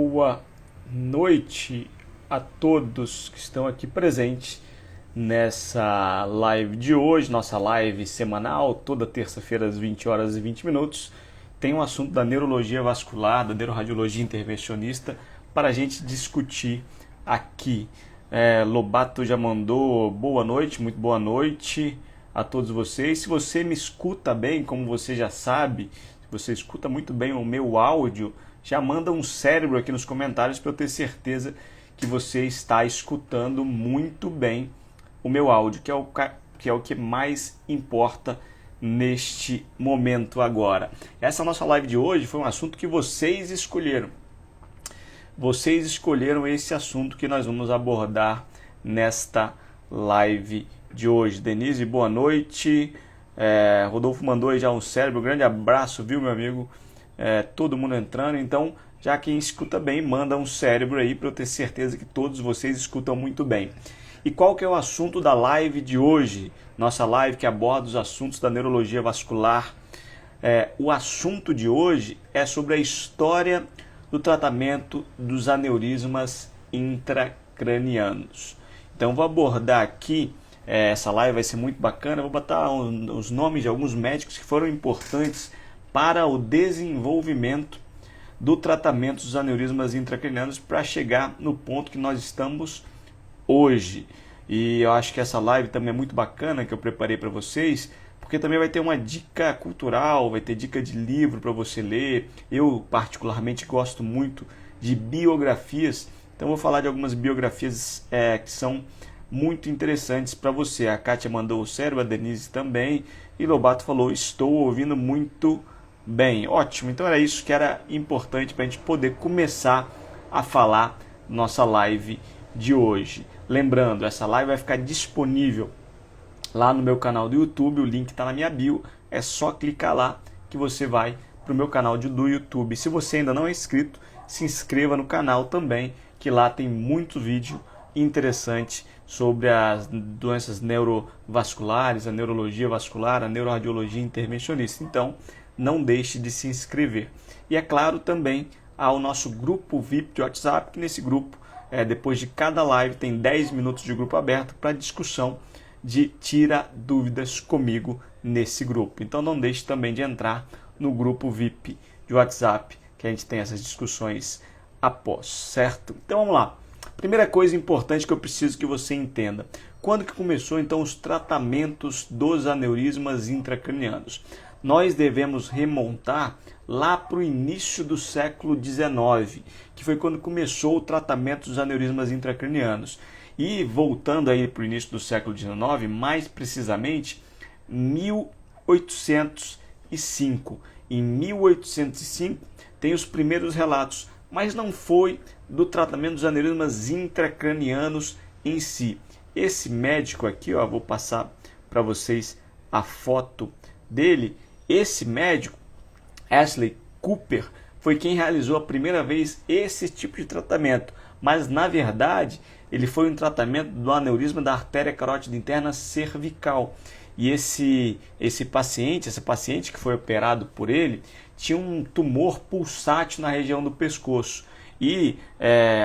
boa noite a todos que estão aqui presentes nessa live de hoje, nossa live semanal, toda terça-feira às 20 horas e 20 minutos. Tem um assunto da neurologia vascular, da neuroradiologia intervencionista, para a gente discutir aqui. Lobato já mandou boa noite, muito boa noite a todos vocês. Se você me escuta bem, como você já sabe, se você escuta muito bem o meu áudio, já manda um cérebro aqui nos comentários para eu ter certeza que você está escutando muito bem o meu áudio, que é o que mais importa neste momento agora. Essa nossa live de hoje foi um assunto que vocês escolheram. Vocês escolheram esse assunto que nós vamos abordar nesta live de hoje. Denise, boa noite. Rodolfo mandou aí já um cérebro, grande abraço, viu, meu amigo? Todo mundo entrando, então já quem escuta bem, manda um cérebro aí para eu ter certeza que todos vocês escutam muito bem. E qual que é o assunto da live de hoje? Nossa live que aborda os assuntos da neurologia vascular. O assunto de hoje é sobre a história do tratamento dos aneurismas intracranianos. Então vou abordar aqui, essa live vai ser muito bacana, vou botar os nomes de alguns médicos que foram importantes para o desenvolvimento do tratamento dos aneurismas intracranianos para chegar no ponto que nós estamos hoje. E eu acho que essa live também é muito bacana, que eu preparei para vocês, porque também vai ter uma dica cultural, vai ter dica de livro para você ler. Eu particularmente gosto muito de biografias, então vou falar de algumas biografias que são muito interessantes para você. A Kátia mandou o cérebro, a Denise também, e Lobato falou, estou ouvindo muito bem. Ótimo, então era isso que era importante para a gente poder começar a falar nossa live de hoje. Lembrando, essa live vai ficar disponível lá no meu canal do YouTube, o link está na minha bio, é só clicar lá que você vai para o meu canal do YouTube. Se você ainda não é inscrito, se inscreva no canal também, que lá tem muito vídeo interessante sobre as doenças neurovasculares, a neurologia vascular, a neuroradiologia intervencionista. Então, não deixe de se inscrever. E é claro também ao nosso grupo VIP de WhatsApp, que nesse grupo, depois de cada live, tem 10 minutos de grupo aberto para discussão de tira dúvidas comigo nesse grupo. Então não deixe também de entrar no grupo VIP de WhatsApp, que a gente tem essas discussões após, certo? Então vamos lá. Primeira coisa importante que eu preciso que você entenda. Quando que começou então os tratamentos dos aneurismas intracranianos? Nós devemos remontar lá para o início do século XIX, que foi quando começou o tratamento dos aneurismas intracranianos. E voltando aí para o início do século XIX, mais precisamente 1805. Em 1805 tem os primeiros relatos, mas não foi do tratamento dos aneurismas intracranianos em si. Esse médico aqui, vou passar para vocês a foto dele. Esse médico, Ashley Cooper, foi quem realizou a primeira vez esse tipo de tratamento, mas na verdade ele foi um tratamento do aneurisma da artéria carótida interna cervical. E essa paciente que foi operado por ele, tinha um tumor pulsátil na região do pescoço. E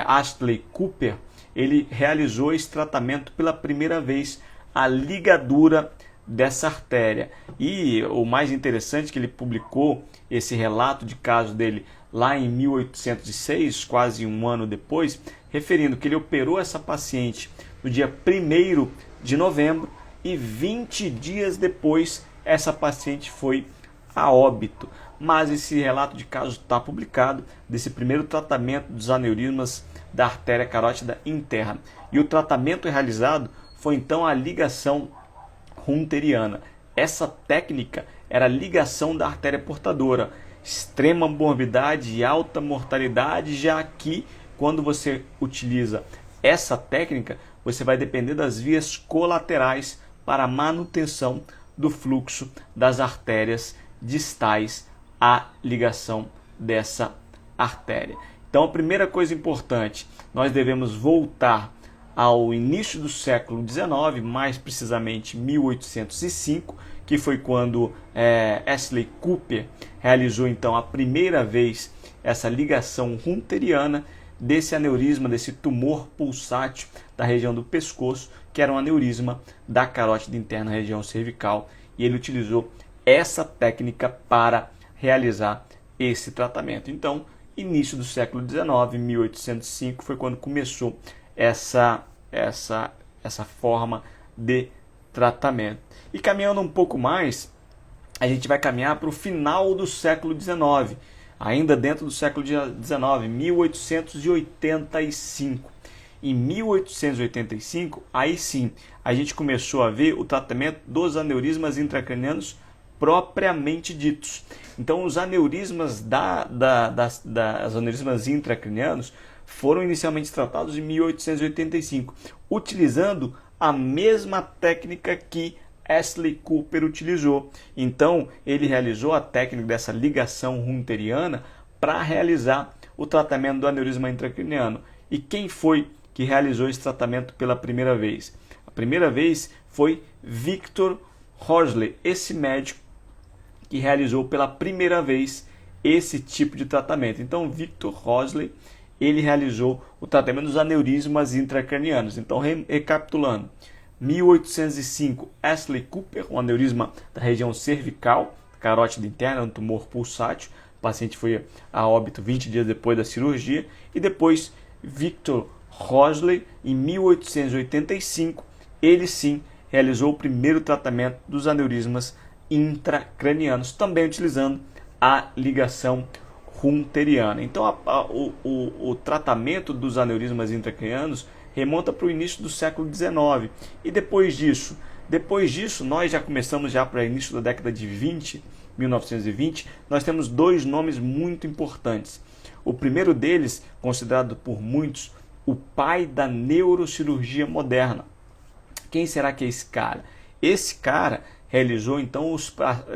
Ashley Cooper, ele realizou esse tratamento pela primeira vez, a ligadura dessa artéria. E o mais interessante é que ele publicou esse relato de caso dele lá em 1806, quase um ano depois, referindo que ele operou essa paciente no dia 1º de novembro e 20 dias depois essa paciente foi a óbito. Mas esse relato de caso está publicado desse primeiro tratamento dos aneurismas da artéria carótida interna. E o tratamento realizado foi então a ligação runteriana. Essa técnica era a ligação da artéria portadora. Extrema morbidade e alta mortalidade, já que quando você utiliza essa técnica, você vai depender das vias colaterais para a manutenção do fluxo das artérias distais à ligação dessa artéria. Então, a primeira coisa importante, nós devemos voltar ao início do século XIX, mais precisamente 1805, que foi quando Ashley Cooper realizou então a primeira vez essa ligação runteriana desse aneurisma, desse tumor pulsátil da região do pescoço, que era um aneurisma da carótida interna, região cervical, e ele utilizou essa técnica para realizar esse tratamento. Então, início do século XIX, 1805, foi quando começou essa forma de tratamento. E caminhando um pouco mais, a gente vai caminhar para o final do século XIX, ainda dentro do século XIX, 1885. Em 1885, aí sim, a gente começou a ver o tratamento dos aneurismas intracranianos propriamente ditos. Então, os aneurismas das aneurismas intracranianos foram inicialmente tratados em 1885, utilizando a mesma técnica que Astley Cooper utilizou. Então, ele realizou a técnica dessa ligação runteriana para realizar o tratamento do aneurisma intracraniano. E quem foi que realizou esse tratamento pela primeira vez? A primeira vez foi Victor Horsley, esse médico que realizou pela primeira vez esse tipo de tratamento. Então, Victor Horsley, ele realizou o tratamento dos aneurismas intracranianos. Então, recapitulando, 1805, Astley Cooper, um aneurisma da região cervical, carótida interna, um tumor pulsátil. O paciente foi a óbito 20 dias depois da cirurgia. E depois, Victor Horsley, em 1885, ele sim realizou o primeiro tratamento dos aneurismas intracranianos, também utilizando a ligação runteriana. Então, o tratamento dos aneurismas intracranianos remonta para o início do século XIX. E depois disso, nós já começamos para o início da década de 1920, nós temos dois nomes muito importantes. O primeiro deles, considerado por muitos o pai da neurocirurgia moderna. Quem será que é esse cara? Esse cara realizou, então,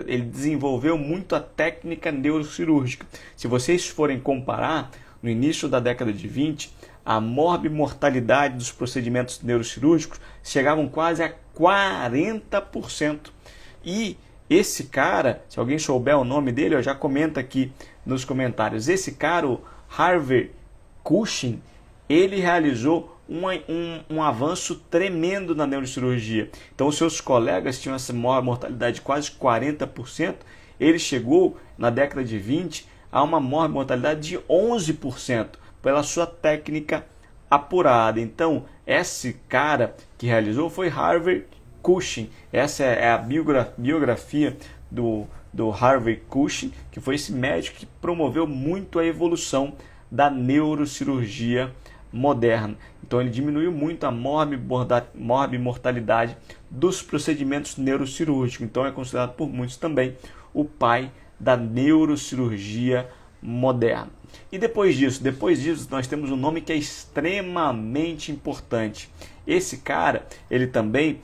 ele desenvolveu muito a técnica neurocirúrgica. Se vocês forem comparar, no início da década de 20, a morbimortalidade dos procedimentos neurocirúrgicos chegavam quase a 40%. E esse cara, se alguém souber o nome dele, já comenta aqui nos comentários. Esse cara, o Harvey Cushing, ele realizou um avanço tremendo na neurocirurgia. Então, os seus colegas tinham essa mortalidade de quase 40%. Ele chegou, na década de 20, a uma mortalidade de 11%, pela sua técnica apurada. Então, esse cara que realizou foi Harvey Cushing. Essa é a biografia do Harvey Cushing, que foi esse médico que promoveu muito a evolução da neurocirurgia moderna. Então, ele diminuiu muito a morbimortalidade dos procedimentos neurocirúrgicos. Então, é considerado por muitos também o pai da neurocirurgia moderna. E depois disso, nós temos um nome que é extremamente importante. Esse cara, ele também,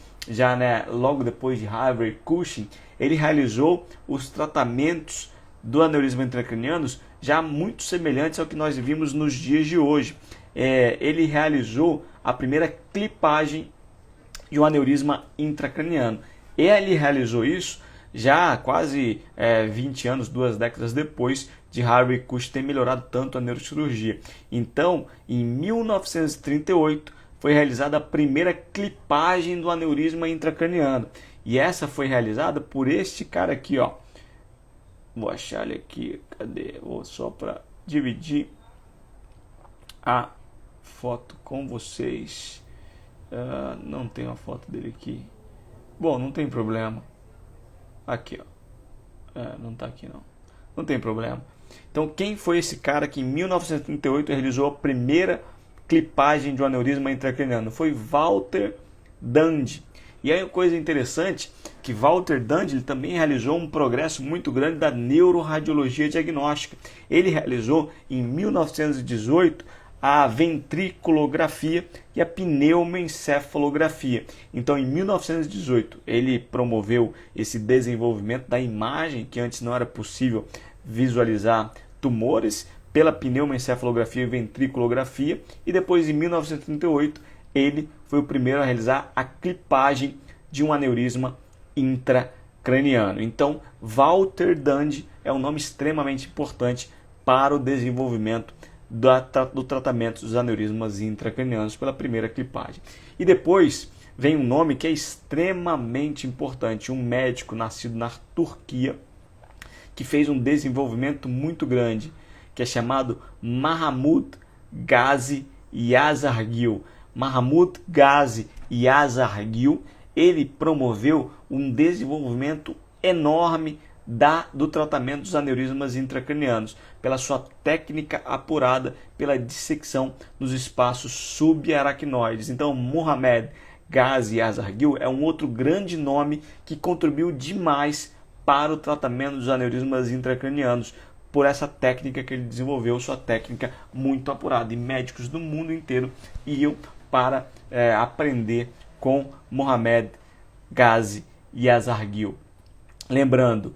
logo depois de Harvey Cushing, ele realizou os tratamentos do aneurisma intracranianos já muito semelhantes ao que nós vimos nos dias de hoje. Ele realizou a primeira clipagem de um aneurisma intracraniano. Ele realizou isso já quase 20 anos, 2 décadas depois de Harvey Cushing ter melhorado tanto a neurocirurgia. Então, em 1938, foi realizada a primeira clipagem do aneurisma intracraniano. E essa foi realizada por este cara aqui, ó. Vou achar ele aqui, cadê? Vou só para dividir a foto com vocês. Não tem a foto dele aqui. Bom, não tem problema. Aqui, ó. Não está aqui, não. Não tem problema. Então, quem foi esse cara que em 1938 realizou a primeira clipagem de um aneurisma intracraniano? Foi Walter Dandy. E aí, uma coisa interessante, que Walter Dandy também realizou um progresso muito grande da neuroradiologia diagnóstica. Ele realizou em 1918 a ventriculografia e a pneumoencefalografia. Então, em 1918, ele promoveu esse desenvolvimento da imagem, que antes não era possível visualizar tumores, pela pneumoencefalografia e ventriculografia, e depois, em 1938, ele foi o primeiro a realizar a clipagem de um aneurisma intracraniano. Então, Walter Dandy é um nome extremamente importante para o desenvolvimento do tratamento dos aneurismas intracranianos pela primeira clipagem. E depois vem um nome que é extremamente importante, um médico nascido na Turquia, que fez um desenvolvimento muito grande, que é chamado Mahmud Ghazi Yazargil. Mahmud Ghazi Yazargil, ele promoveu um desenvolvimento enorme do tratamento dos aneurismas intracranianos, pela sua técnica apurada pela dissecção nos espaços subaracnoides. Então, Mohamed Ghazi Yazargil é um outro grande nome que contribuiu demais para o tratamento dos aneurismas intracranianos, por essa técnica que ele desenvolveu, sua técnica muito apurada. E médicos do mundo inteiro iam para aprender com Mohamed Ghazi Yazargil. Lembrando,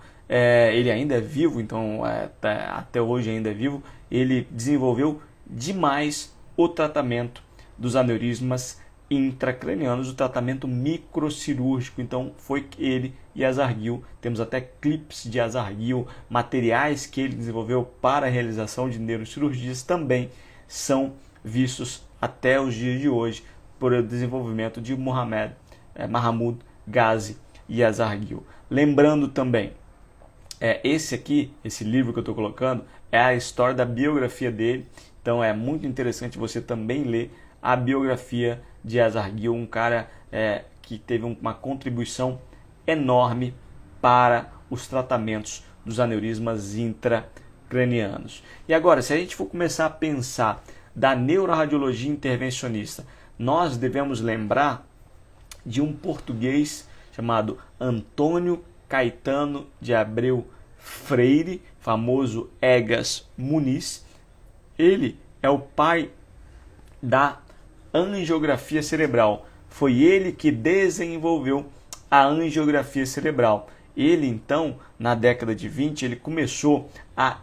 ele ainda é vivo, então até hoje ainda é vivo. Ele desenvolveu demais o tratamento dos aneurismas intracranianos, o tratamento microcirúrgico. Então foi ele e Yazargil, temos até clipes de Yazargil, materiais que ele desenvolveu para a realização de neurocirurgias também são vistos até os dias de hoje por o desenvolvimento de Mahmud Ghazi Yazargil. Lembrando também, esse livro que eu estou colocando é a história da biografia dele, então é muito interessante você também ler a biografia de Yazargil, um cara que teve uma contribuição enorme para os tratamentos dos aneurismas intracranianos. E agora, se a gente for começar a pensar da neuroradiologia intervencionista, nós devemos lembrar de um português chamado Antônio Caetano de Abreu Freire, famoso Egas Muniz. Ele é o pai da angiografia cerebral. Foi ele que desenvolveu a angiografia cerebral. Ele, então, na década de 20, ele começou a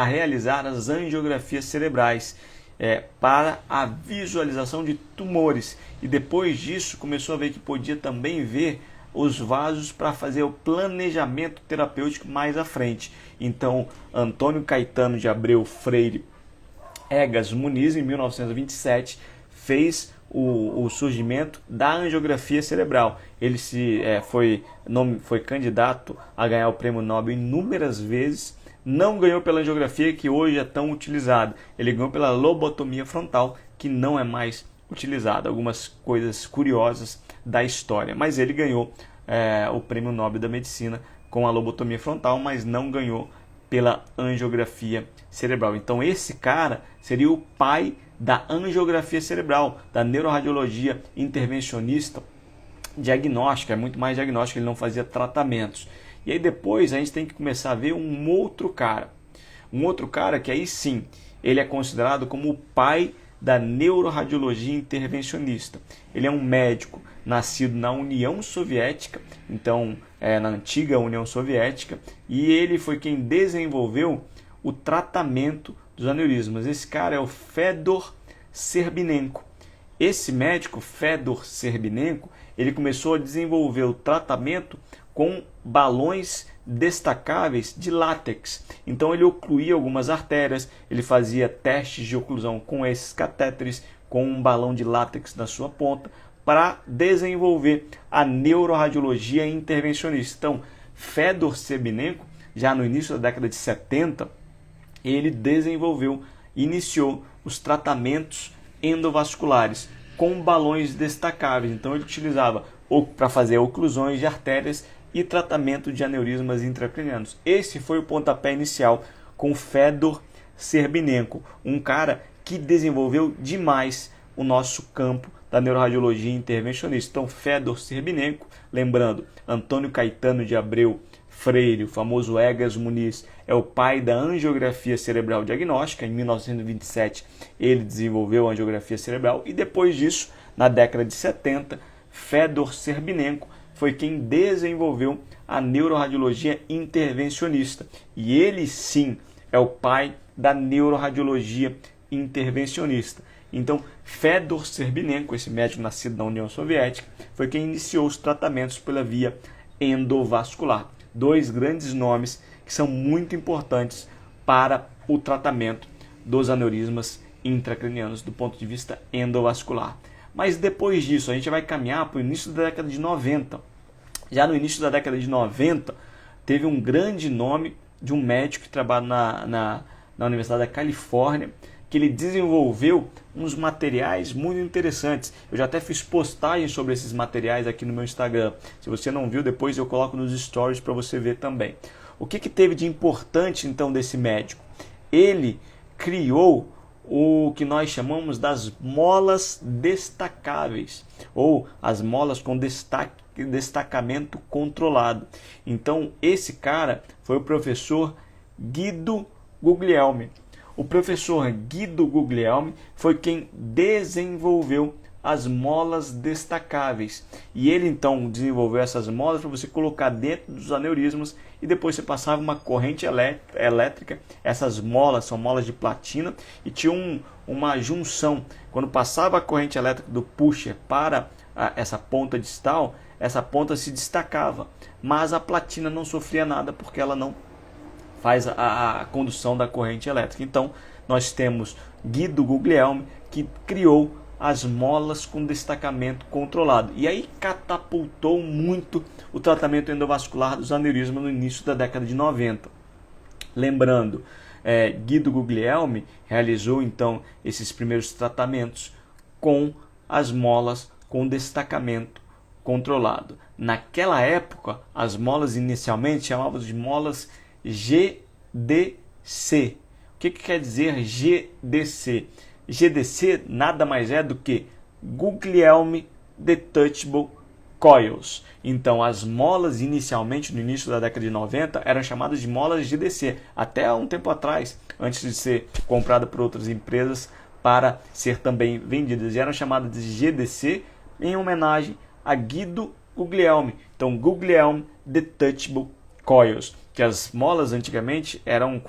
realizar as angiografias cerebrais para a visualização de tumores. E depois disso, começou a ver que podia também ver os vasos para fazer o planejamento terapêutico mais à frente. Então, Antônio Caetano de Abreu Freire Egas Muniz, em 1927, fez o surgimento da angiografia cerebral. Ele foi candidato a ganhar o prêmio Nobel inúmeras vezes, não ganhou pela angiografia, que hoje é tão utilizada. Ele ganhou pela lobotomia frontal, que não é mais utilizada. Algumas coisas curiosas da história, mas ele ganhou o prêmio Nobel da Medicina com a lobotomia frontal, mas não ganhou pela angiografia cerebral. Então esse cara seria o pai da angiografia cerebral, da neuroradiologia intervencionista diagnóstica, é muito mais diagnóstica, ele não fazia tratamentos. E aí depois a gente tem que começar a ver um outro cara que aí sim, ele é considerado como o pai da neuroradiologia intervencionista. Ele é um médico nascido na União Soviética, então na antiga União Soviética, e ele foi quem desenvolveu o tratamento dos aneurismas. Esse cara é o Fedor Serbinenko. Esse médico, Fedor Serbinenko, ele começou a desenvolver o tratamento com balões destacáveis de látex. Então ele ocluía algumas artérias, ele fazia testes de oclusão com esses catéteres, com um balão de látex na sua ponta, para desenvolver a neuroradiologia intervencionista. Então, Fedor Serbinenko, já no início da década de 70, ele iniciou os tratamentos endovasculares com balões destacáveis. Então ele utilizava para fazer oclusões de artérias e tratamento de aneurismas intracranianos. Esse foi o pontapé inicial com Fedor Serbinenko, um cara que desenvolveu demais o nosso campo da neuroradiologia intervencionista. Então, Fedor Serbinenko, lembrando, Antônio Caetano de Abreu Freire, o famoso Egas Muniz, é o pai da angiografia cerebral diagnóstica. Em 1927, ele desenvolveu a angiografia cerebral e depois disso, na década de 70, Fedor Serbinenko foi quem desenvolveu a neuroradiologia intervencionista. E ele sim é o pai da neuroradiologia intervencionista. Então, Fedor Serbinenko, esse médico nascido na União Soviética, foi quem iniciou os tratamentos pela via endovascular. Dois grandes nomes que são muito importantes para o tratamento dos aneurismas intracranianos do ponto de vista endovascular. Mas depois disso, a gente vai caminhar para o início da década de 90. Já no início da década de 90, teve um grande nome de um médico que trabalha na Universidade da Califórnia, que ele desenvolveu uns materiais muito interessantes. Eu já até fiz postagens sobre esses materiais aqui no meu Instagram. Se você não viu, depois eu coloco nos stories para você ver também. O que teve de importante então desse médico? Ele criou o que nós chamamos das molas destacáveis, ou as molas com destacamento controlado. Então esse cara foi o professor Guido Guglielmi. O professor Guido Guglielmi foi quem desenvolveu as molas destacáveis. E ele então desenvolveu essas molas para você colocar dentro dos aneurismas e depois você passava uma corrente elétrica. Essas molas são molas de platina e tinha uma junção. Quando passava a corrente elétrica do pusher para essa ponta distal, essa ponta se destacava, mas a platina não sofria nada porque ela não faz a condução da corrente elétrica. Então nós temos Guido Guglielmi, que criou as molas com destacamento controlado. E aí catapultou muito o tratamento endovascular dos aneurismas no início da década de 90. Lembrando, Guido Guglielmi realizou então esses primeiros tratamentos com as molas com destacamento controlado. Naquela época, as molas inicialmente chamavam de molas GDC. O que quer dizer GDC? GDC nada mais é do que Guglielmi Detachable Coils. Então as molas inicialmente no início da década de 90 eram chamadas de molas GDC, até um tempo atrás, antes de ser comprada por outras empresas para ser também vendidas, e eram chamadas de GDC em homenagem a Guido Guglielmi. Então Guglielmi Detachable Coils, que as molas antigamente eram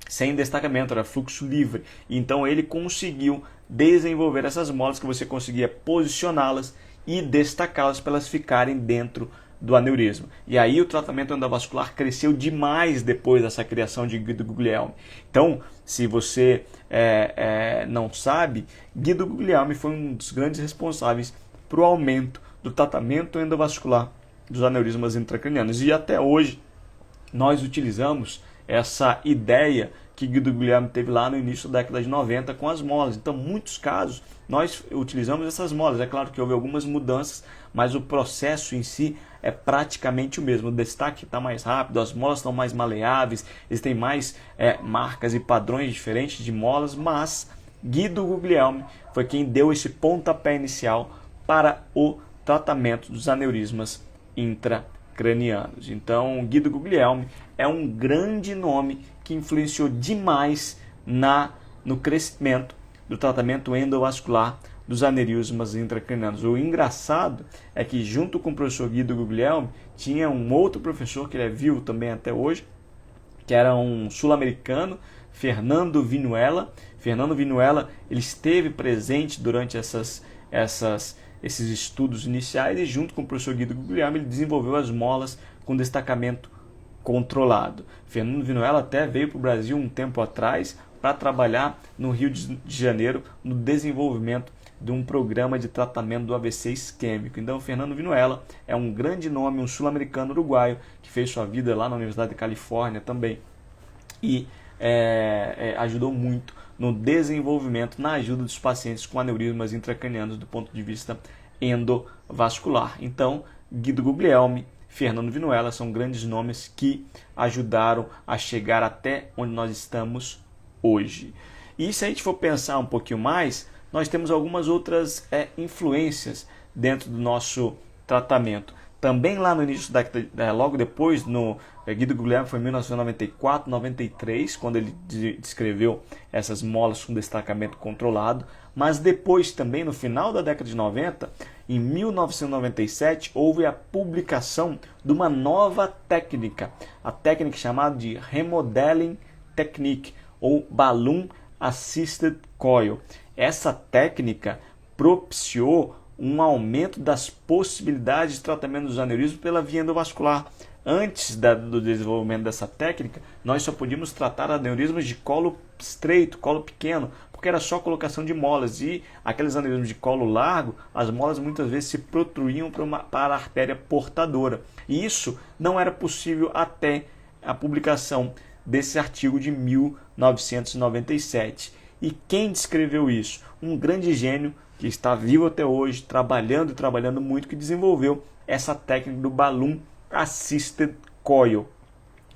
sem destacamento, era fluxo livre. Então ele conseguiu desenvolver essas molas que você conseguia posicioná-las e destacá-las para elas ficarem dentro do aneurisma. E aí o tratamento endovascular cresceu demais depois dessa criação de Guido Guglielmi. Então, se você não sabe, Guido Guglielmi foi um dos grandes responsáveis para o aumento do tratamento endovascular dos aneurismas intracranianos. E até hoje nós utilizamos essa ideia que Guido Guglielmi teve lá no início da década de 90 com as molas. Então, em muitos casos, nós utilizamos essas molas. É claro que houve algumas mudanças, mas o processo em si é praticamente o mesmo. O destaque está mais rápido, as molas estão mais maleáveis, existem mais marcas e padrões diferentes de molas, mas Guido Guglielmi foi quem deu esse pontapé inicial para o tratamento dos aneurismas intracranianos. Então, Guido Guglielmi é um grande nome que influenciou demais no crescimento do tratamento endovascular dos aneurismas intracranianos. O engraçado é que junto com o professor Guido Guglielmi tinha um outro professor que ele é vivo também até hoje, que era um sul-americano, Fernando Vinuela. Fernando Vinuela, ele esteve presente durante esses estudos iniciais e junto com o professor Guido Guglielmi ele desenvolveu as molas com destacamento controlado. Fernando Vinuela até veio para o Brasil um tempo atrás para trabalhar no Rio de Janeiro no desenvolvimento de um programa de tratamento do AVC isquêmico. Então, Fernando Vinuela é um grande nome, um sul-americano uruguaio que fez sua vida lá na Universidade da Califórnia também e ajudou muito no desenvolvimento, na ajuda dos pacientes com aneurismas intracranianos do ponto de vista endovascular. Então, Guido Guglielmi, Fernando Vinuela são grandes nomes que ajudaram a chegar até onde nós estamos hoje. E se a gente for pensar um pouquinho mais, nós temos algumas outras influências dentro do nosso tratamento. Também lá no início logo depois, Guido Guglielmi foi em 1994, 93, quando ele descreveu essas molas com destacamento controlado. Mas depois também, no final da década de 90, em 1997, houve a publicação de uma nova técnica, a técnica chamada de Remodeling Technique, ou Balloon Assisted Coil. Essa técnica propiciou um aumento das possibilidades de tratamento dos aneurismos pela via endovascular. Antes do desenvolvimento dessa técnica, nós só podíamos tratar aneurismas de colo estreito, colo pequeno, porque era só colocação de molas. E aqueles aneurismas de colo largo, as molas muitas vezes se protruíam para a artéria portadora. E isso não era possível até a publicação desse artigo de 1997. E quem descreveu isso? Um grande gênio que está vivo até hoje, trabalhando e trabalhando muito, que desenvolveu essa técnica do Balloon Assisted Coil.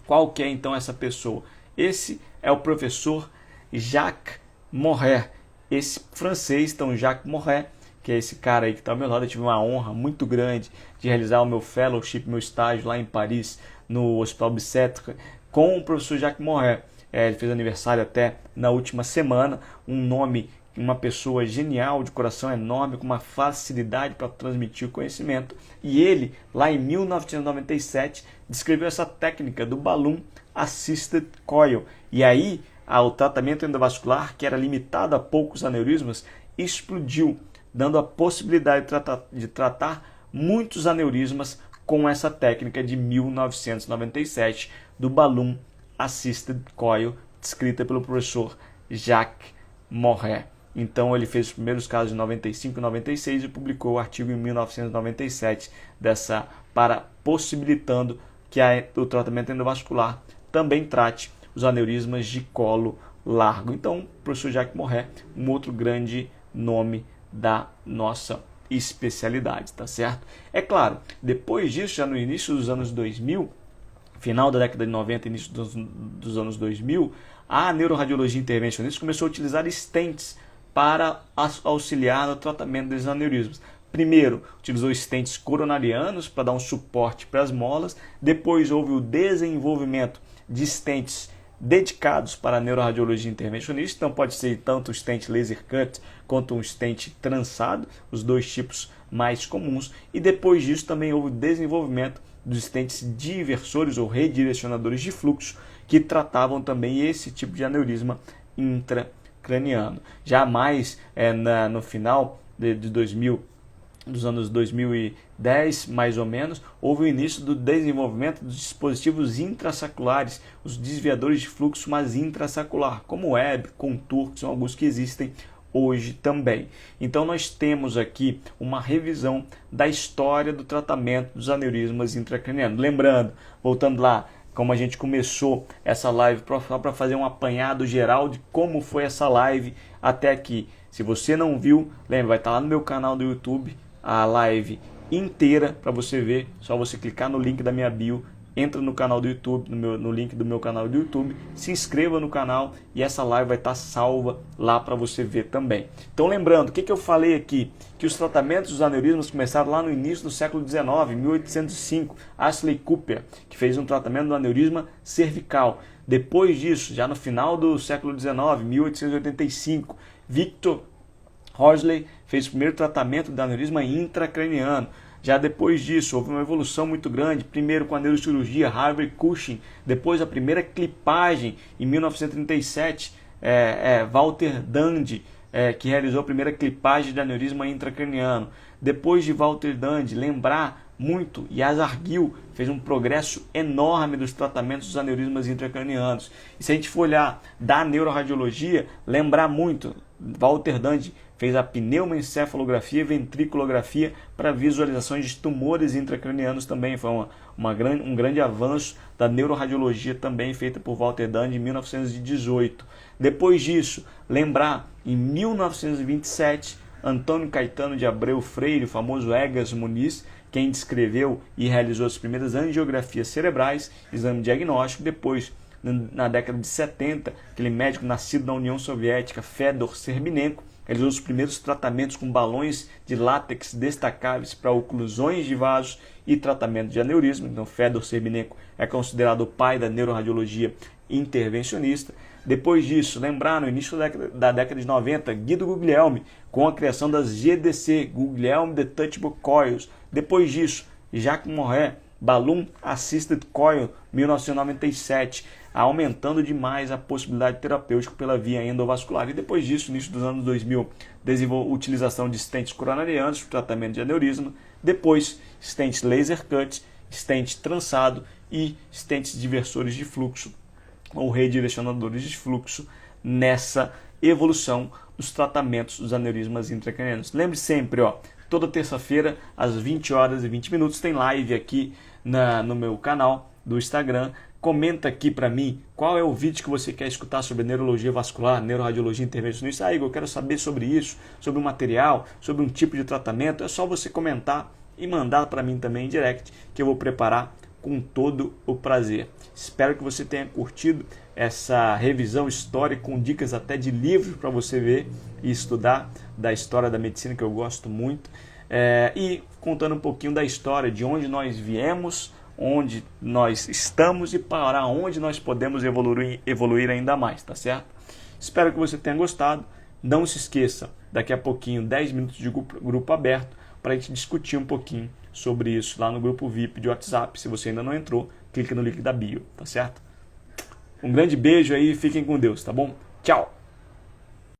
Qual que é então essa pessoa? Esse é o professor Jacques Morret. Esse francês, então, Jacques Morret, que é esse cara aí que está ao meu lado. Eu tive uma honra muito grande de realizar o meu fellowship, meu estágio lá em Paris, no Hospital Bicêtre, com o professor Jacques Morret. Ele fez aniversário até na última semana. Um nome, uma pessoa genial, de coração enorme, com uma facilidade para transmitir o conhecimento. E ele, lá em 1997, descreveu essa técnica do Balloon Assisted Coil. E aí, o tratamento endovascular, que era limitado a poucos aneurismas, explodiu, dando a possibilidade de tratar muitos aneurismas com essa técnica de 1997 do Balloon Assisted Coil, descrita pelo professor Jacques Morret. Então ele fez os primeiros casos em 95 e 96 e publicou o artigo em 1997 possibilitando que o tratamento endovascular também trate os aneurismas de colo largo. Então, o professor Jacques Morret, um outro grande nome da nossa especialidade, tá certo? É claro, depois disso, já no início dos anos 2000, final da década de 90, início dos anos 2000, a neuroradiologia intervencionista começou a utilizar stents para auxiliar no tratamento desses aneurismas. Primeiro, utilizou stents coronarianos para dar um suporte para as molas. Depois houve o desenvolvimento de stents dedicados para a neuroradiologia intervencionista. Então pode ser tanto o stent laser cut quanto um stent trançado, os dois tipos mais comuns. E depois disso também houve o desenvolvimento dos stents diversores ou redirecionadores de fluxo, que tratavam também esse tipo de aneurisma intracraniano. Já mais no final dos anos 2010, mais ou menos, houve o início do desenvolvimento dos dispositivos intrasaculares, os desviadores de fluxo, mas intrassacular, como o Webb, Contour, que são alguns que existem hoje também. Então nós temos aqui uma revisão da história do tratamento dos aneurismas intracranianos. Lembrando, voltando lá, como a gente começou essa live, só para fazer um apanhado geral de como foi essa live até aqui. Se você não viu, lembra, vai estar lá no meu canal do YouTube, a live inteira para você ver. Só você clicar no link da minha bio, entra no canal do YouTube, no link do meu canal do YouTube, se inscreva no canal e essa live vai estar salva lá para você ver também. Então lembrando, o que eu falei aqui? Que os tratamentos dos aneurismas começaram lá no início do século XIX, 1805, Ashley Cooper, que fez um tratamento do aneurisma cervical. Depois disso, já no final do século XIX, 1885, Victor Horsley fez o primeiro tratamento do aneurisma intracraniano. Já depois disso, houve uma evolução muito grande, primeiro com a neurocirurgia, Harvey Cushing, depois a primeira clipagem em 1937, Walter Dandy, que realizou a primeira clipagem de aneurisma intracraniano. Depois de Walter Dandy, lembrar muito, Yazar Gil fez um progresso enorme dos tratamentos dos aneurismas intracranianos. E se a gente for olhar da neuroradiologia, lembrar muito, Walter Dandy fez a pneumoencefalografia e ventriculografia para visualizações de tumores intracranianos também. Foi um grande avanço da neuroradiologia também feita por Walter Dandy em 1918. Depois disso, lembrar, em 1927, Antônio Caetano de Abreu Freire, o famoso Egas Muniz, quem descreveu e realizou as primeiras angiografias cerebrais, exame diagnóstico. Depois, na década de 70, aquele médico nascido na União Soviética, Fedor Serbinenko, realizou os primeiros tratamentos com balões de látex destacáveis para oclusões de vasos e tratamento de aneurisma. Então, Fedor Serbinenko é considerado o pai da neuroradiologia intervencionista. Depois disso, lembrar, no início da década de 90, Guido Guglielmi, com a criação das GDC, Guglielmi Detachable Coils. Depois disso, Jacques Morret, Balloon Assisted Coil, 1997, aumentando demais a possibilidade terapêutica pela via endovascular. E depois disso, início dos anos 2000, utilização de stents coronarianos para tratamento de aneurisma. Depois, stents laser cut stent trançado e stents diversores de fluxo ou redirecionadores de fluxo nessa evolução dos tratamentos dos aneurismas intracranianos. Lembre sempre, toda terça-feira às 20 horas e 20 minutos tem live aqui no meu canal do Instagram. Comenta aqui para mim qual é o vídeo que você quer escutar sobre neurologia vascular, neuroradiologia intervencionista. Igor, eu quero saber sobre isso, sobre o material, sobre um tipo de tratamento. É só você comentar e mandar para mim também em direct, que eu vou preparar com todo o prazer. Espero que você tenha curtido essa revisão histórica com dicas até de livros para você ver e estudar da história da medicina, que eu gosto muito, e contando um pouquinho da história, de onde nós viemos, onde nós estamos e para onde nós podemos evoluir ainda mais, tá certo? Espero que você tenha gostado. Não se esqueça, daqui a pouquinho, 10 minutos de grupo aberto, para a gente discutir um pouquinho sobre isso lá no grupo VIP de WhatsApp. Se você ainda não entrou, clique no link da bio, tá certo? Um grande beijo aí, fiquem com Deus, tá bom? Tchau!